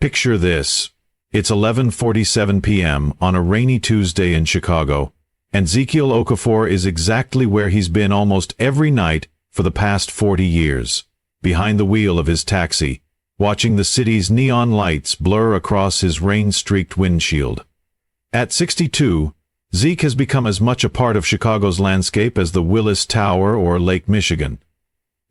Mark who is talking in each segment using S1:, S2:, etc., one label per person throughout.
S1: Picture this. It's 11:47 p.m. on a rainy Tuesday in Chicago, and Ezekiel Okafor is exactly where he's been almost every night for the past 40 years, behind the wheel of his taxi, watching the city's neon lights blur across his rain-streaked windshield. At 62, Zeke has become as much a part of Chicago's landscape as the Willis Tower or Lake Michigan.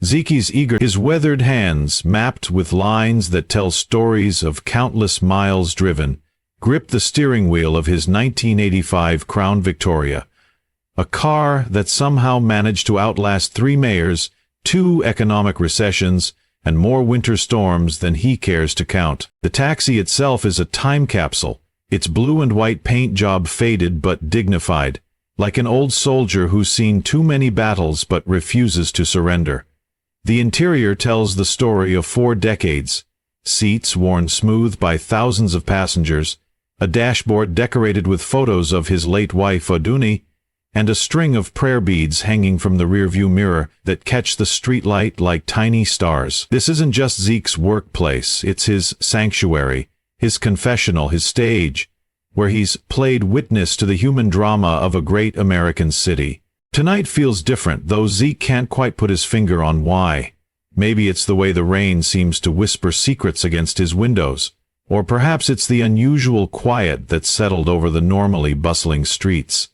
S1: Zeke is eager, his weathered hands, mapped with lines that tell stories of countless miles driven, grip the steering wheel of his 1985 Crown Victoria, a car that somehow managed to outlast 3 mayors, 2 economic recessions, and more winter storms than he cares to count. The taxi itself is a time capsule, its blue and white paint job faded but dignified, like an old soldier who's seen too many battles but refuses to surrender. The interior tells the story of 4 decades, seats worn smooth by thousands of passengers, a dashboard decorated with photos of his late wife Adunni, and a string of prayer beads hanging from the rearview mirror that catch the streetlight like tiny stars. This isn't just Zeke's workplace, it's his sanctuary, his confessional, his stage, where he's played witness to the human drama of a great American city. Tonight feels different, though Zeke can't quite put his finger on why. Maybe it's the way the rain seems to whisper secrets against his windows, or perhaps it's the unusual quiet that's settled over the normally bustling streets.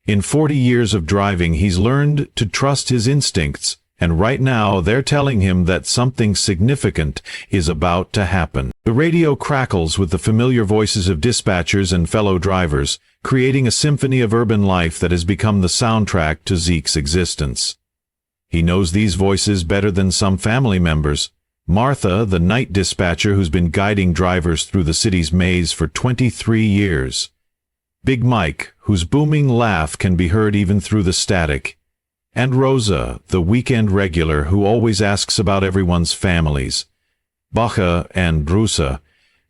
S1: In 40 years of driving, he's learned to trust his instincts, and right now they're telling him that something significant is about to happen. The radio crackles with the familiar voices of dispatchers and fellow drivers, creating a symphony of urban life that has become the soundtrack to Zeke's existence. He knows these voices better than some family members. Martha, the night dispatcher who's been guiding drivers through the city's maze for 23 years. Big Mike, whose booming laugh can be heard even through the static. And Rosa, the weekend regular who always asks about everyone's families. Bacha and Drusa,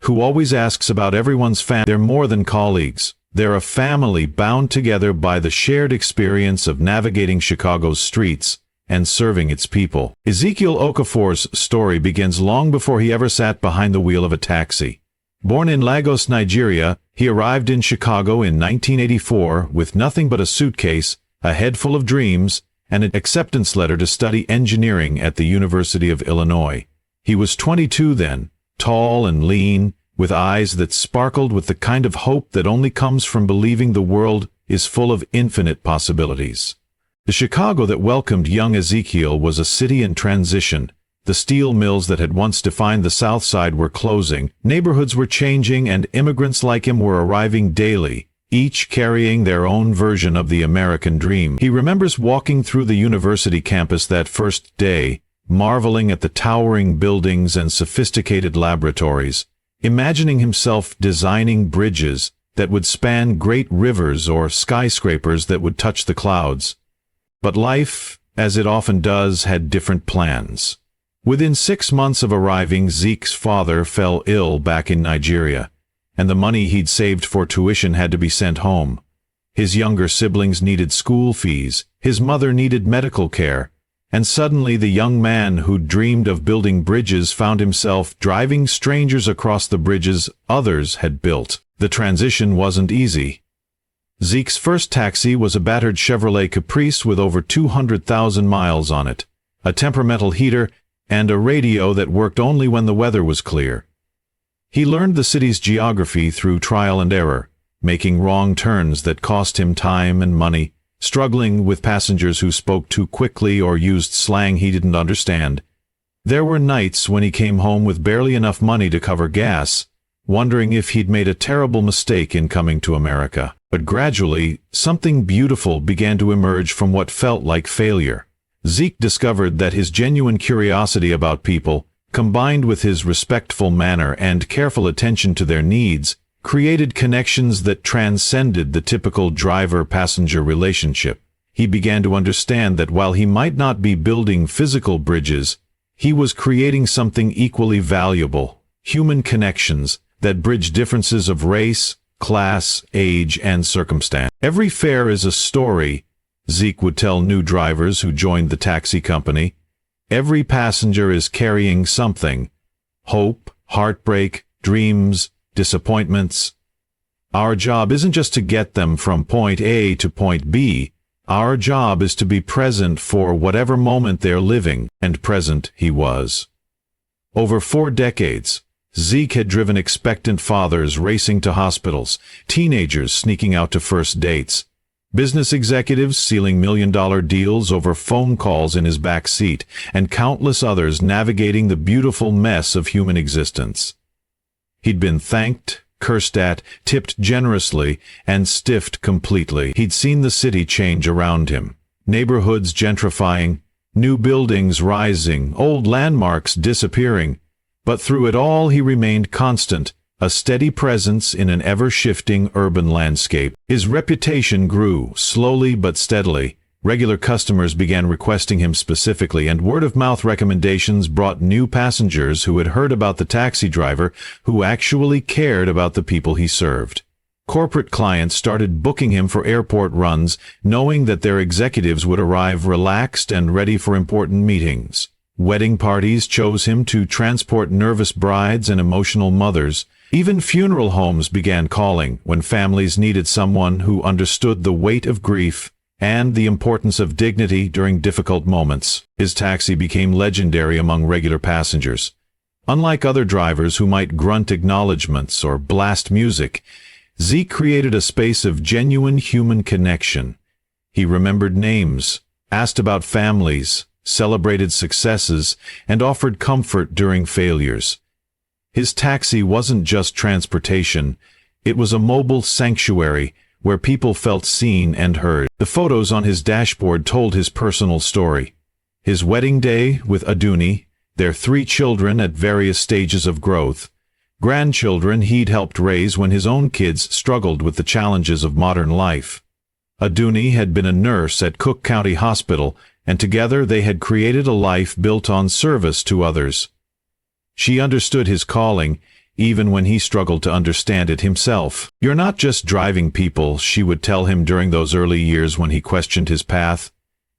S1: who always asks about everyone's family. They're more than colleagues. They're a family bound together by the shared experience of navigating Chicago's streets and serving its people. Ezekiel Okafor's story begins long before he ever sat behind the wheel of a taxi. Born in Lagos, Nigeria, he arrived in Chicago in 1984 with nothing but a suitcase, a head full of dreams, and an acceptance letter to study engineering at the University of Illinois. He was 22 then, tall and lean, with eyes that sparkled with the kind of hope that only comes from believing the world is full of infinite possibilities. The Chicago that welcomed young Ezekiel was a city in transition. The steel mills that had once defined the South Side were closing, neighborhoods were changing, and immigrants like him were arriving daily, each carrying their own version of the American dream. He remembers walking through the university campus that first day, marveling at the towering buildings and sophisticated laboratories, imagining himself designing bridges that would span great rivers or skyscrapers that would touch the clouds. But life, as it often does, had different plans. Within 6 months of arriving, Zeke's father fell ill back in Nigeria, and the money he'd saved for tuition had to be sent home. His younger siblings needed school fees, his mother needed medical care, and suddenly the young man who'd dreamed of building bridges found himself driving strangers across the bridges others had built. The transition wasn't easy. Zeke's first taxi was a battered Chevrolet Caprice with over 200,000 miles on it, a temperamental heater, and a radio that worked only when the weather was clear. He learned the city's geography through trial and error, making wrong turns that cost him time and money, struggling with passengers who spoke too quickly or used slang he didn't understand. There were nights when he came home with barely enough money to cover gas, wondering if he'd made a terrible mistake in coming to America. But gradually, something beautiful began to emerge from what felt like failure. Zeke discovered that his genuine curiosity about people, combined with his respectful manner and careful attention to their needs, created connections that transcended the typical driver-passenger relationship. He began to understand that while he might not be building physical bridges, he was creating something equally valuable, human connections that bridge differences of race, class, age, and circumstance. Every fare is a story, Zeke would tell new drivers who joined the taxi company. Every passenger is carrying something: hope, heartbreak, dreams, disappointments. Our job isn't just to get them from point A to point B. Our job is to be present for whatever moment they're living, and present he was. Over 4 decades, Zeke had driven expectant fathers racing to hospitals, teenagers sneaking out to first dates, business executives sealing million-dollar deals over phone calls in his back seat, and countless others navigating the beautiful mess of human existence. He'd been thanked, cursed at, tipped generously, and stiffed completely. He'd seen the city change around him, neighborhoods gentrifying, new buildings rising, old landmarks disappearing. But through it all he remained constant, a steady presence in an ever-shifting urban landscape. His reputation grew, slowly but steadily. Regular customers began requesting him specifically, and word-of-mouth recommendations brought new passengers who had heard about the taxi driver who actually cared about the people he served. Corporate clients started booking him for airport runs, knowing that their executives would arrive relaxed and ready for important meetings. Wedding parties chose him to transport nervous brides and emotional mothers. Even funeral homes began calling when families needed someone who understood the weight of grief and the importance of dignity during difficult moments. His taxi became legendary among regular passengers. Unlike other drivers who might grunt acknowledgments or blast music, Zeke created a space of genuine human connection. He remembered names, asked about families, celebrated successes, and offered comfort during failures. His taxi wasn't just transportation, it was a mobile sanctuary where people felt seen and heard. The photos on his dashboard told his personal story. His wedding day with Adunni, their 3 children at various stages of growth, grandchildren he'd helped raise when his own kids struggled with the challenges of modern life. Adunni had been a nurse at Cook County Hospital, and together they had created a life built on service to others. She understood his calling, even when he struggled to understand it himself. "You're not just driving people," she would tell him during those early years when he questioned his path.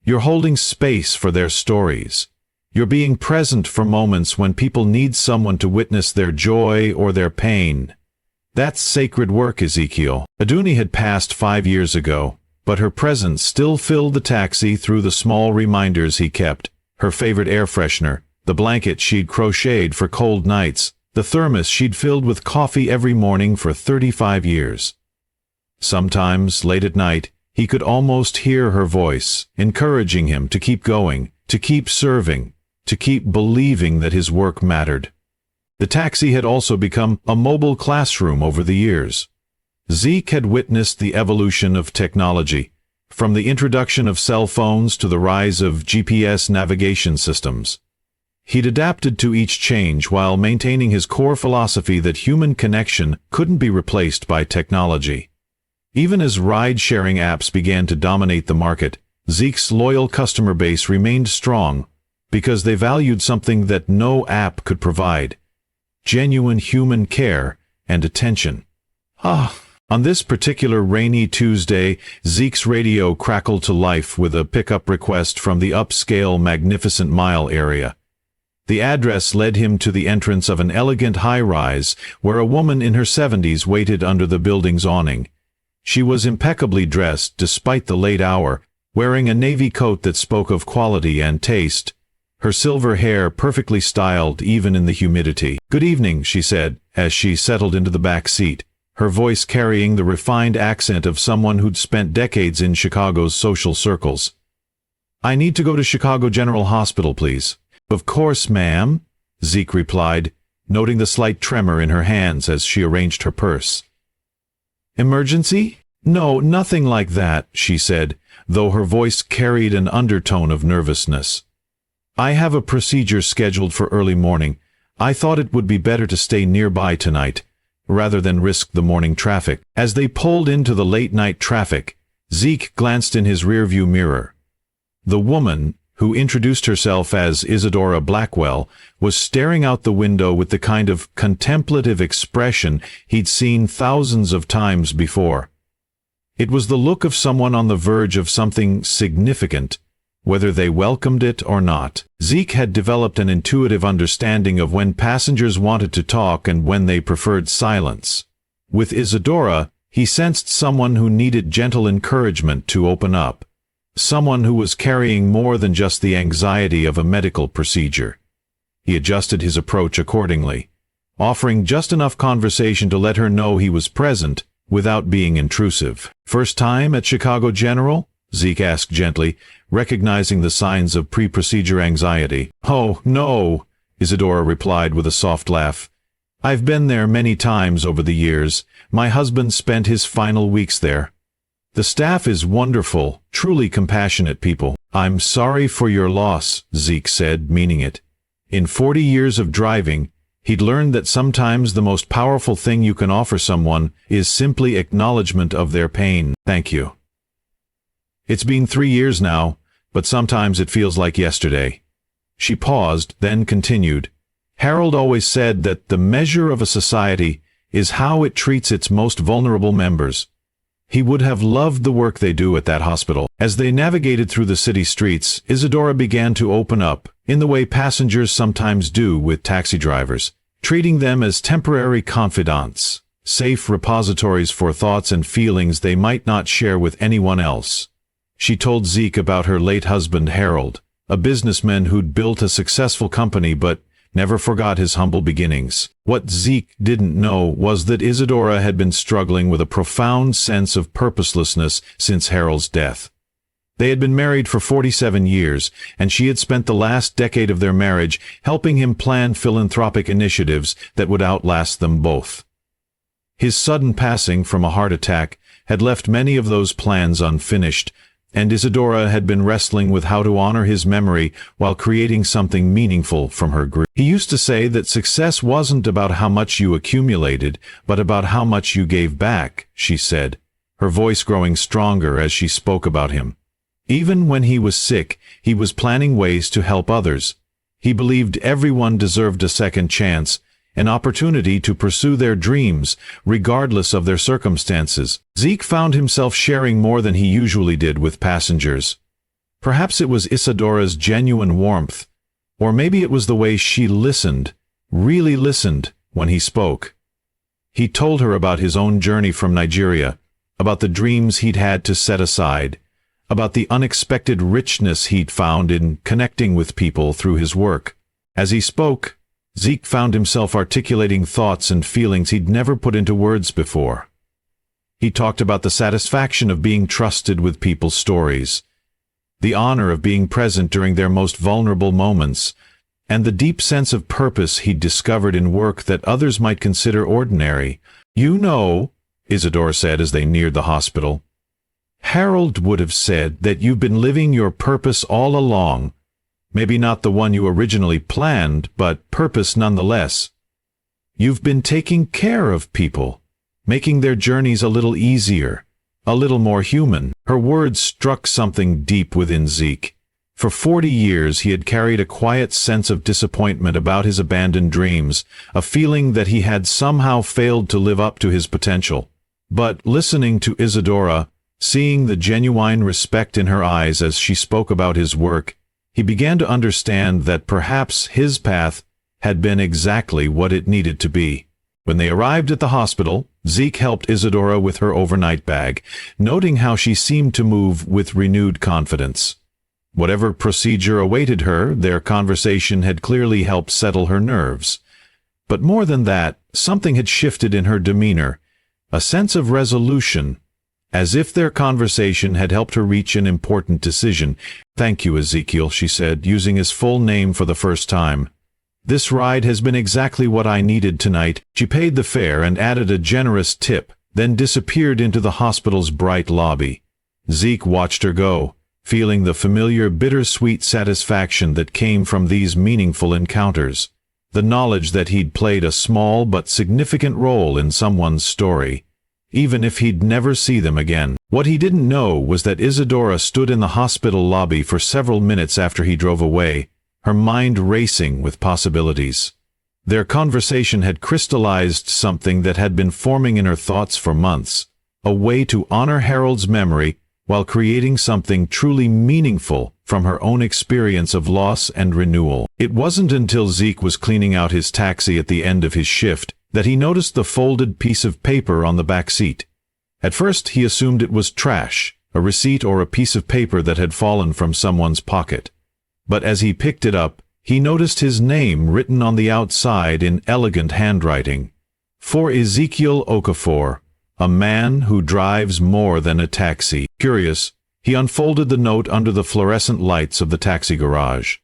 S1: "You're holding space for their stories. You're being present for moments when people need someone to witness their joy or their pain. That's sacred work, Ezekiel." Adunni had passed 5 years ago, but her presence still filled the taxi through the small reminders he kept. Her favorite air freshener, the blanket she'd crocheted for cold nights, the thermos she'd filled with coffee every morning for 35 years. Sometimes, late at night, he could almost hear her voice, encouraging him to keep going, to keep serving, to keep believing that his work mattered. The taxi had also become a mobile classroom over the years. Zeke had witnessed the evolution of technology, from the introduction of cell phones to the rise of GPS navigation systems. He'd adapted to each change while maintaining his core philosophy that human connection couldn't be replaced by technology. Even as ride-sharing apps began to dominate the market, Zeke's loyal customer base remained strong because they valued something that no app could provide: genuine human care and attention. On this particular rainy Tuesday, Zeke's radio crackled to life with a pickup request from the upscale Magnificent Mile area. The address led him to the entrance of an elegant high-rise where a woman in her 70s waited under the building's awning. She was impeccably dressed despite the late hour, wearing a navy coat that spoke of quality and taste, her silver hair perfectly styled even in the humidity. "Good evening," she said, as she settled into the back seat, her voice carrying the refined accent of someone who'd spent decades in Chicago's social circles. "I need to go to Chicago General Hospital, please." "Of course, ma'am," Zeke replied, noting the slight tremor in her hands as she arranged her purse. "Emergency?" "No, nothing like that," she said, though her voice carried an undertone of nervousness. "I have a procedure scheduled for early morning. I thought it would be better to stay nearby tonight, rather than risk the morning traffic." As they pulled into the late-night traffic, Zeke glanced in his rearview mirror. The woman, who introduced herself as Isadora Blackwell, was staring out the window with the kind of contemplative expression he'd seen thousands of times before. It was the look of someone on the verge of something significant, whether they welcomed it or not. Zeke had developed an intuitive understanding of when passengers wanted to talk and when they preferred silence. With Isadora, he sensed someone who needed gentle encouragement to open up, someone who was carrying more than just the anxiety of a medical procedure. He adjusted his approach accordingly, offering just enough conversation to let her know he was present without being intrusive. "First time at Chicago General?" Zeke asked gently, recognizing the signs of pre-procedure anxiety. "Oh, no," Isadora replied with a soft laugh. "I've been there many times over the years. My husband spent his final weeks there. The staff is wonderful, truly compassionate people." "I'm sorry for your loss," Zeke said, meaning it. In 40 years of driving, he'd learned that sometimes the most powerful thing you can offer someone is simply acknowledgement of their pain. "Thank you. It's been 3 years now, but sometimes it feels like yesterday." She paused, then continued. "Harold always said that the measure of a society is how it treats its most vulnerable members. He would have loved the work they do at that hospital." As they navigated through the city streets, Isadora began to open up, in the way passengers sometimes do with taxi drivers, treating them as temporary confidants, safe repositories for thoughts and feelings they might not share with anyone else. She told Zeke about her late husband Harold, a businessman who'd built a successful company but never forgot his humble beginnings. What Zeke didn't know was that Isadora had been struggling with a profound sense of purposelessness since Harold's death. They had been married for 47 years, and she had spent the last decade of their marriage helping him plan philanthropic initiatives that would outlast them both. His sudden passing from a heart attack had left many of those plans unfinished, and Isadora had been wrestling with how to honor his memory while creating something meaningful from her grief. "He used to say that success wasn't about how much you accumulated, but about how much you gave back," she said, her voice growing stronger as she spoke about him. Even when he was sick, he was planning ways to help others. He believed everyone deserved a second chance, an opportunity to pursue their dreams, regardless of their circumstances. Zeke found himself sharing more than he usually did with passengers. Perhaps it was Isadora's genuine warmth, or maybe it was the way she listened, really listened, when he spoke. He told her about his own journey from Nigeria, about the dreams he'd had to set aside, about the unexpected richness he'd found in connecting with people through his work. As he spoke, Zeke found himself articulating thoughts and feelings he'd never put into words before. He talked about the satisfaction of being trusted with people's stories, the honor of being present during their most vulnerable moments, and the deep sense of purpose he'd discovered in work that others might consider ordinary. "You know," Isadora said as they neared the hospital, "Harold would have said that you've been living your purpose all along. Maybe not the one you originally planned, but purpose nonetheless. You've been taking care of people, making their journeys a little easier, a little more human." Her words struck something deep within Zeke. For 40 years he had carried a quiet sense of disappointment about his abandoned dreams, a feeling that he had somehow failed to live up to his potential. But listening to Isadora, seeing the genuine respect in her eyes as she spoke about his work, he began to understand that perhaps his path had been exactly what it needed to be. When they arrived at the hospital, Zeke helped Isadora with her overnight bag, noting how she seemed to move with renewed confidence. Whatever procedure awaited her, their conversation had clearly helped settle her nerves. But more than that, something had shifted in her demeanor, a sense of resolution, as if their conversation had helped her reach an important decision. "Thank you, Ezekiel," she said, using his full name for the first time. "This ride has been exactly what I needed tonight." She paid the fare and added a generous tip, then disappeared into the hospital's bright lobby. Zeke watched her go, feeling the familiar bittersweet satisfaction that came from these meaningful encounters, the knowledge that he'd played a small but significant role in someone's story, even if he'd never see them again. What he didn't know was that Isadora stood in the hospital lobby for several minutes after he drove away, her mind racing with possibilities. Their conversation had crystallized something that had been forming in her thoughts for months, a way to honor Harold's memory while creating something truly meaningful from her own experience of loss and renewal. It wasn't until Zeke was cleaning out his taxi at the end of his shift that he noticed the folded piece of paper on the back seat. At first he assumed it was trash, a receipt or a piece of paper that had fallen from someone's pocket. But as he picked it up, he noticed his name written on the outside in elegant handwriting. For Ezekiel Okafor, a man who drives more than a taxi. Curious, he unfolded the note under the fluorescent lights of the taxi garage.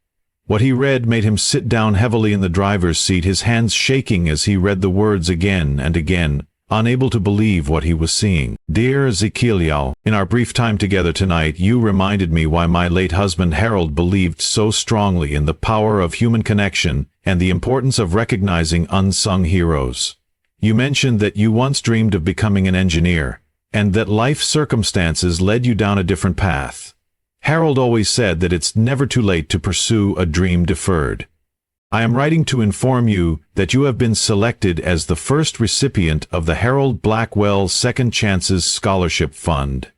S1: What he read made him sit down heavily in the driver's seat, his hands shaking as he read the words again and again, unable to believe what he was seeing. Dear Ezekiel, in our brief time together tonight, you reminded me why my late husband Harold believed so strongly in the power of human connection and the importance of recognizing unsung heroes. You mentioned that you once dreamed of becoming an engineer, and that life circumstances led you down a different path. Harold always said that it's never too late to pursue a dream deferred. I am writing to inform you that you have been selected as the first recipient of the Harold Blackwell Second Chances Scholarship Fund.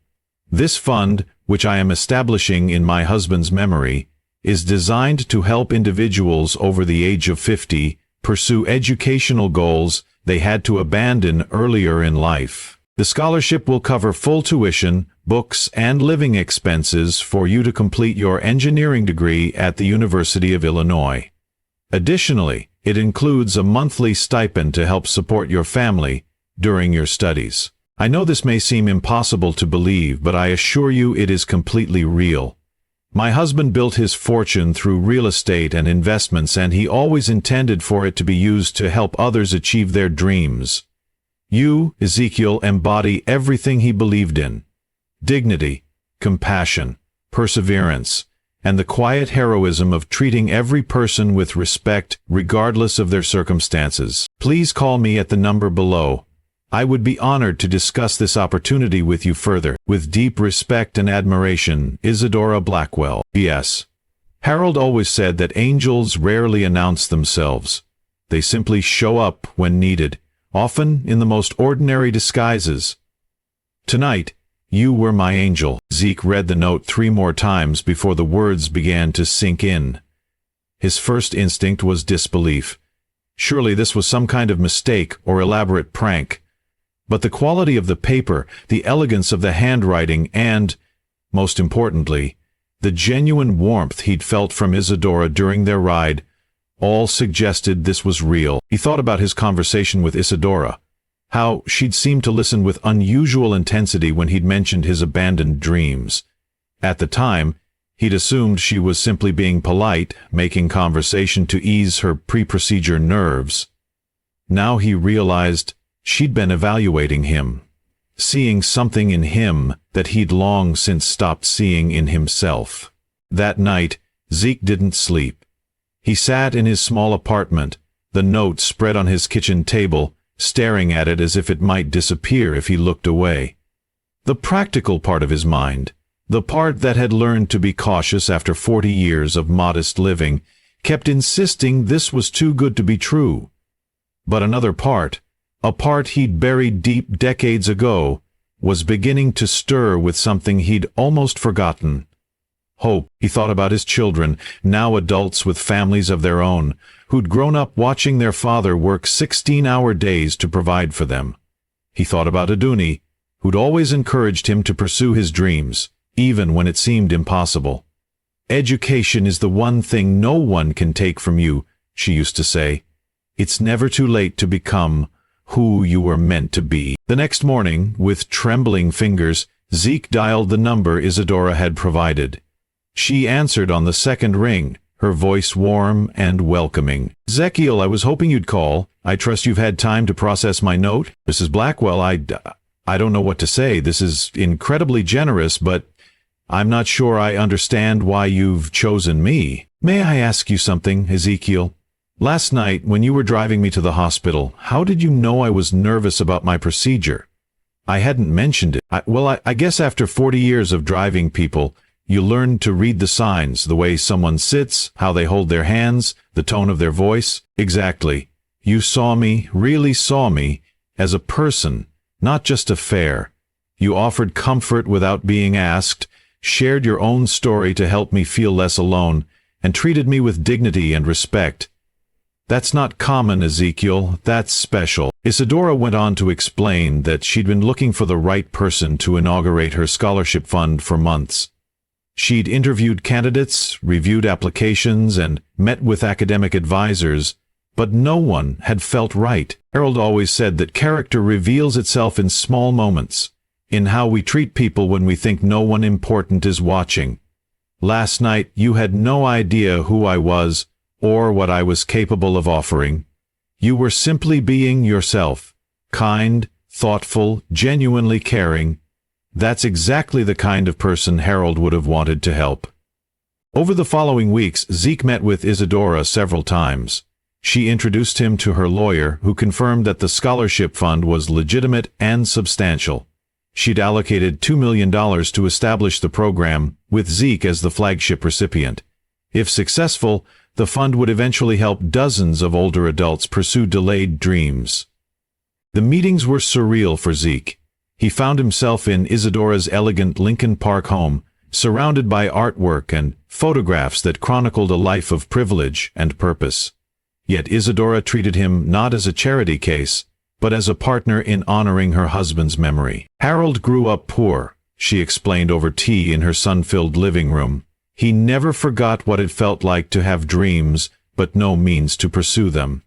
S1: This fund, which I am establishing in my husband's memory, is designed to help individuals over the age of 50 pursue educational goals they had to abandon earlier in life. The scholarship will cover full tuition, books, and living expenses for you to complete your engineering degree at the University of Illinois. Additionally, it includes a monthly stipend to help support your family during your studies. I know this may seem impossible to believe, but I assure you it is completely real. My husband built his fortune through real estate and investments, and he always intended for it to be used to help others achieve their dreams. You, Ezekiel, embody everything he believed in: dignity, compassion, perseverance, and the quiet heroism of treating every person with respect regardless of their circumstances. Please call me at the number below. I would be honored to discuss this opportunity with you further. With deep respect and admiration, Isadora Blackwell. P.S. Harold always said that angels rarely announce themselves. They simply show up when needed, often in the most ordinary disguises. Tonight, you were my angel. Zeke read the note 3 more times before the words began to sink in. His first instinct was disbelief. Surely this was some kind of mistake or elaborate prank. But the quality of the paper, the elegance of the handwriting, and, most importantly, the genuine warmth he'd felt from Isadora during their ride, all suggested this was real. He thought about his conversation with Isadora, how she'd seemed to listen with unusual intensity when he'd mentioned his abandoned dreams. At the time, he'd assumed she was simply being polite, making conversation to ease her pre-procedure nerves. Now he realized she'd been evaluating him, seeing something in him that he'd long since stopped seeing in himself. That night, Zeke didn't sleep. He sat in his small apartment, the note spread on his kitchen table, staring at it as if it might disappear if he looked away. The practical part of his mind, the part that had learned to be cautious after 40 years of modest living, kept insisting this was too good to be true. But another part, a part he'd buried deep decades ago, was beginning to stir with something he'd almost forgotten. Hope. He thought about his children, now adults with families of their own, who'd grown up watching their father work 16-hour days to provide for them. He thought about Adunni, who'd always encouraged him to pursue his dreams, even when it seemed impossible. Education is the one thing no one can take from you, she used to say. It's never too late to become who you were meant to be. The next morning, with trembling fingers, Zeke dialed the number Isadora had provided. She answered on the second ring, her voice warm and welcoming. Ezekiel, I was hoping you'd call. I trust you've had time to process my note. Mrs. Blackwell, I don't know what to say. This is incredibly generous, but I'm not sure I understand why you've chosen me. May I ask you something, Ezekiel? Last night, when you were driving me to the hospital, how did you know I was nervous about my procedure? I hadn't mentioned it. I guess after 40 years of driving people, you learn to read the signs, the way someone sits, how they hold their hands, the tone of their voice. Exactly. You saw me, really saw me, as a person, not just a fare. You offered comfort without being asked, shared your own story to help me feel less alone, and treated me with dignity and respect. That's not common, Ezekiel. That's special. Isadora went on to explain that she'd been looking for the right person to inaugurate her scholarship fund for months. She'd interviewed candidates, reviewed applications, and met with academic advisors, but no one had felt right. Harold always said that character reveals itself in small moments, in how we treat people when we think no one important is watching. Last night, you had no idea who I was or what I was capable of offering. You were simply being yourself, kind, thoughtful, genuinely caring. That's exactly the kind of person Harold would have wanted to help. Over the following weeks, Zeke met with Isadora several times. She introduced him to her lawyer, who confirmed that the scholarship fund was legitimate and substantial. She'd allocated $2 million to establish the program, with Zeke as the flagship recipient. If successful, the fund would eventually help dozens of older adults pursue delayed dreams. The meetings were surreal for Zeke. He found himself in Isadora's elegant Lincoln Park home, surrounded by artwork and photographs that chronicled a life of privilege and purpose. Yet Isadora treated him not as a charity case, but as a partner in honoring her husband's memory. Harold grew up poor, she explained over tea in her sun-filled living room. He never forgot what it felt like to have dreams, but no means to pursue them.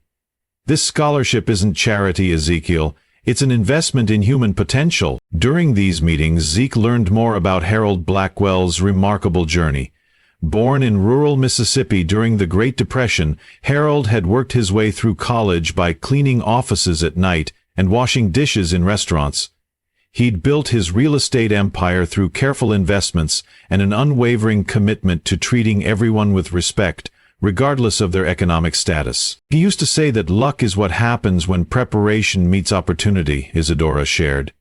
S1: This scholarship isn't charity, Ezekiel. It's an investment in human potential. During these meetings, Zeke learned more about Harold Blackwell's remarkable journey. Born in rural Mississippi during the Great Depression, Harold had worked his way through college by cleaning offices at night and washing dishes in restaurants. He'd built his real estate empire through careful investments and an unwavering commitment to treating everyone with respect, regardless of their economic status. He used to say that luck is what happens when preparation meets opportunity, Isadora shared.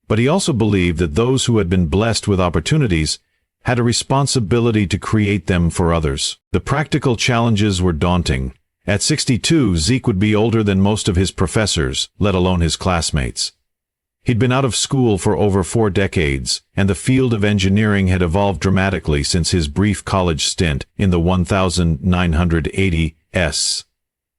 S1: But he also believed that those who had been blessed with opportunities had a responsibility to create them for others. The practical challenges were daunting. At 62, Zeke would be older than most of his professors, let alone his classmates. He'd been out of school for over 4 decades, and the field of engineering had evolved dramatically since his brief college stint in the 1980s.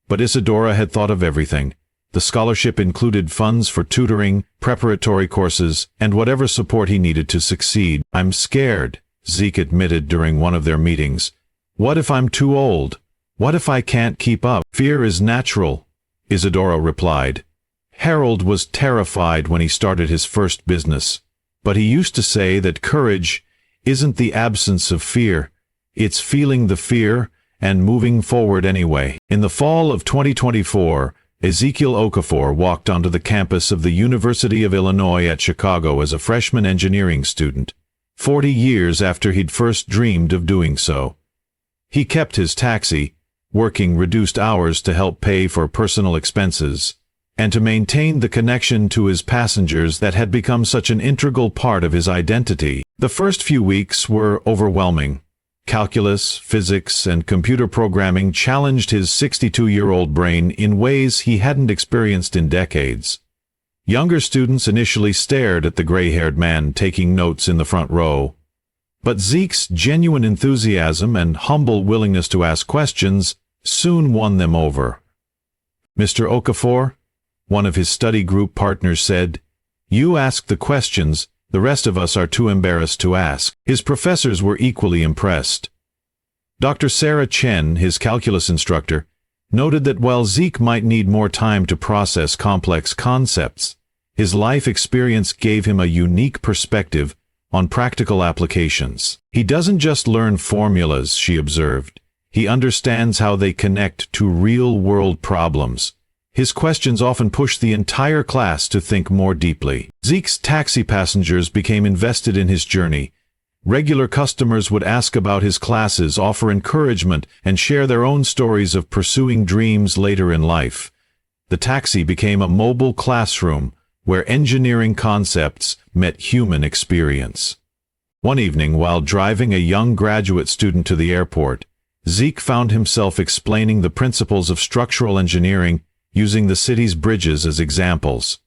S1: But Isadora had thought of everything. The scholarship included funds for tutoring, preparatory courses, and whatever support he needed to succeed. "I'm scared," Zeke admitted during one of their meetings. "What if I'm too old? What if I can't keep up?" "Fear is natural," Isadora replied. Harold was terrified when he started his first business, but he used to say that courage isn't the absence of fear, it's feeling the fear and moving forward anyway. In the fall of 2024, Ezekiel Okafor walked onto the campus of the University of Illinois at Chicago as a freshman engineering student, 40 years after he'd first dreamed of doing so. He kept his taxi, working reduced hours to help pay for personal expenses, and to maintain the connection to his passengers that had become such an integral part of his identity. The first few weeks were overwhelming. Calculus, physics, and computer programming challenged his 62-year-old brain in ways he hadn't experienced in decades. Younger students initially stared at the gray-haired man taking notes in the front row. But Zeke's genuine enthusiasm and humble willingness to ask questions soon won them over. "Mr. Okafor," one of his study group partners said, "you ask the questions, the rest of us are too embarrassed to ask." His professors were equally impressed. Dr. Sarah Chen, his calculus instructor, noted that while Zeke might need more time to process complex concepts, his life experience gave him a unique perspective on practical applications. "He doesn't just learn formulas," she observed. "He understands how they connect to real-world problems." His questions often pushed the entire class to think more deeply. Zeke's taxi passengers became invested in his journey. Regular customers would ask about his classes, offer encouragement, and share their own stories of pursuing dreams later in life. The taxi became a mobile classroom where engineering concepts met human experience. One evening, while driving a young graduate student to the airport, Zeke found himself explaining the principles of structural engineering using the city's bridges as examples.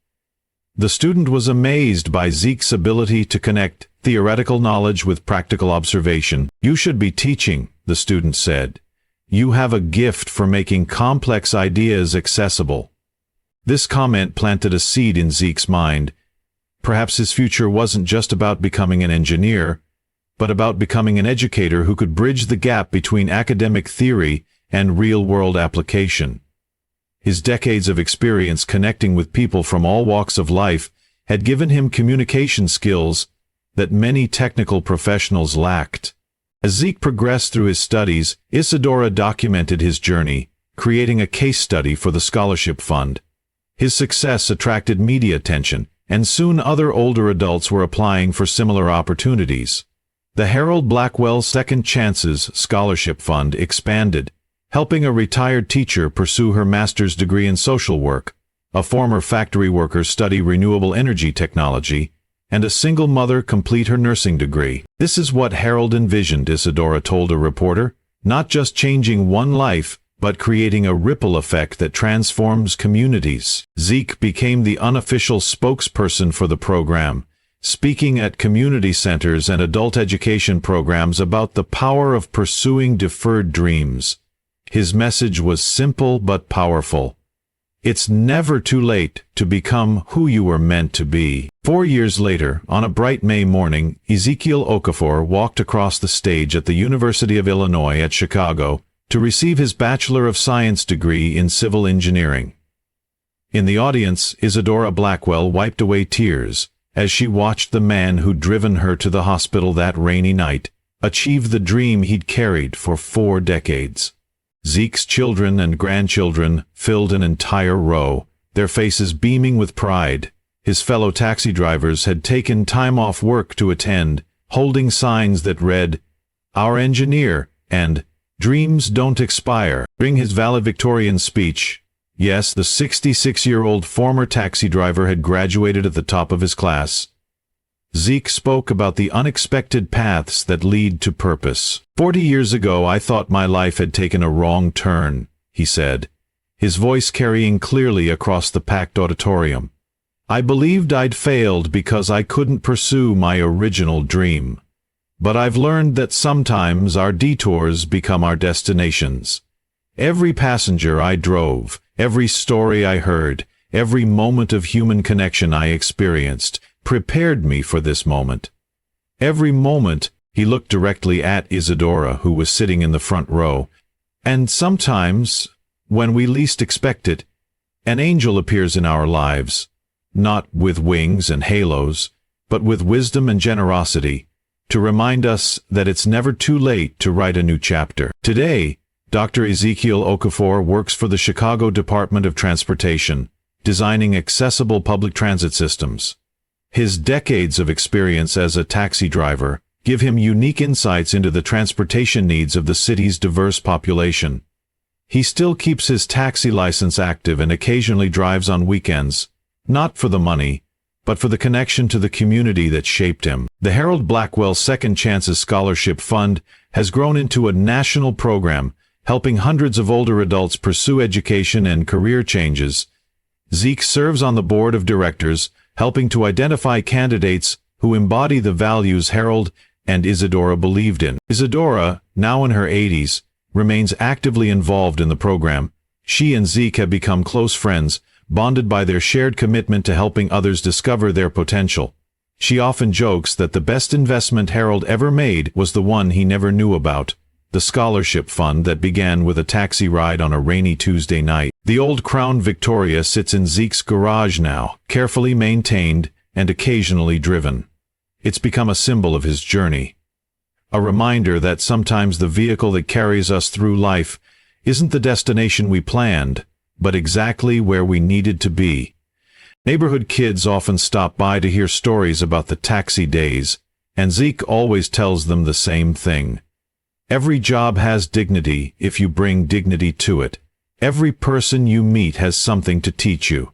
S1: The student was amazed by Zeke's ability to connect theoretical knowledge with practical observation. "You should be teaching," the student said. "You have a gift for making complex ideas accessible." This comment planted a seed in Zeke's mind. Perhaps his future wasn't just about becoming an engineer, but about becoming an educator who could bridge the gap between academic theory and real-world application. His decades of experience connecting with people from all walks of life had given him communication skills that many technical professionals lacked. As Zeke progressed through his studies, Isadora documented his journey, creating a case study for the scholarship fund. His success attracted media attention, and soon other older adults were applying for similar opportunities. The Harold Blackwell Second Chances Scholarship Fund expanded, helping a retired teacher pursue her master's degree in social work, a former factory worker study renewable energy technology, and a single mother complete her nursing degree. "This is what Harold envisioned," Isadora told a reporter, "not just changing one life, but creating a ripple effect that transforms communities." Zeke became the unofficial spokesperson for the program, speaking at community centers and adult education programs about the power of pursuing deferred dreams. His message was simple but powerful. It's never too late to become who you were meant to be. 4 years later, on a bright May morning, Ezekiel Okafor walked across the stage at the University of Illinois at Chicago to receive his Bachelor of Science degree in civil engineering. In the audience, Isadora Blackwell wiped away tears as she watched the man who'd driven her to the hospital that rainy night achieve the dream he'd carried for 4 decades. Zeke's children and grandchildren filled an entire row, their faces beaming with pride. His fellow taxi drivers had taken time off work to attend, holding signs that read, "Our engineer," and "Dreams don't expire." During his valedictorian speech, yes, the 66-year-old former taxi driver had graduated at the top of his class. Zeke spoke about the unexpected paths that lead to purpose. 40 years ago, I thought my life had taken a wrong turn," he said, his voice carrying clearly across the packed auditorium. "I believed I'd failed because I couldn't pursue my original dream. But I've learned that sometimes our detours become our destinations. Every passenger I drove, every story I heard, every moment of human connection I experienced, prepared me for this moment. Every moment," he looked directly at Isadora, who was sitting in the front row, "and sometimes, when we least expect it, an angel appears in our lives, not with wings and halos, but with wisdom and generosity, to remind us that it's never too late to write a new chapter." Today, Dr. Ezekiel Okafor works for the Chicago Department of Transportation, designing accessible public transit systems. His decades of experience as a taxi driver give him unique insights into the transportation needs of the city's diverse population. He still keeps his taxi license active and occasionally drives on weekends, not for the money, but for the connection to the community that shaped him. The Harold Blackwell Second Chances Scholarship Fund has grown into a national program, helping hundreds of older adults pursue education and career changes. Zeke serves on the board of directors, helping to identify candidates who embody the values Harold and Isadora believed in. Isadora, now in her 80s, remains actively involved in the program. She and Zeke have become close friends, bonded by their shared commitment to helping others discover their potential. She often jokes that the best investment Harold ever made was the one he never knew about, the scholarship fund that began with a taxi ride on a rainy Tuesday night. The old Crown Victoria sits in Zeke's garage now, carefully maintained and occasionally driven. It's become a symbol of his journey, a reminder that sometimes the vehicle that carries us through life isn't the destination we planned, but exactly where we needed to be. Neighborhood kids often stop by to hear stories about the taxi days, and Zeke always tells them the same thing. Every job has dignity if you bring dignity to it. Every person you meet has something to teach you.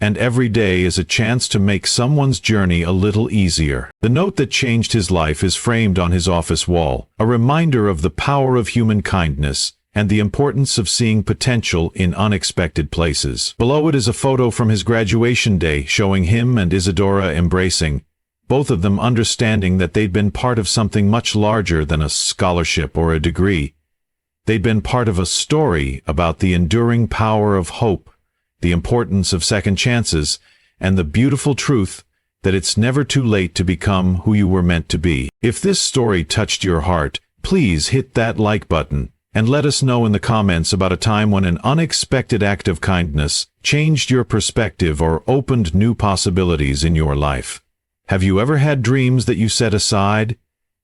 S1: And every day is a chance to make someone's journey a little easier. The note that changed his life is framed on his office wall, a reminder of the power of human kindness and the importance of seeing potential in unexpected places. Below it is a photo from his graduation day showing him and Isadora embracing, both of them understanding that they'd been part of something much larger than a scholarship or a degree. They'd been part of a story about the enduring power of hope, the importance of second chances, and the beautiful truth that it's never too late to become who you were meant to be. If this story touched your heart, please hit that like button, and let us know in the comments about a time when an unexpected act of kindness changed your perspective or opened new possibilities in your life. Have you ever had dreams that you set aside?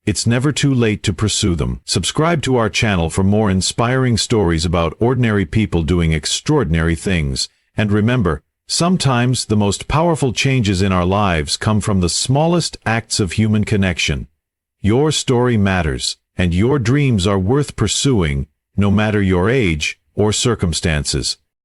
S1: It's never too late to pursue them. Subscribe to our channel for more inspiring stories about ordinary people doing extraordinary things. And remember, sometimes the most powerful changes in our lives come from the smallest acts of human connection. Your story matters, and your dreams are worth pursuing, no matter your age or circumstances.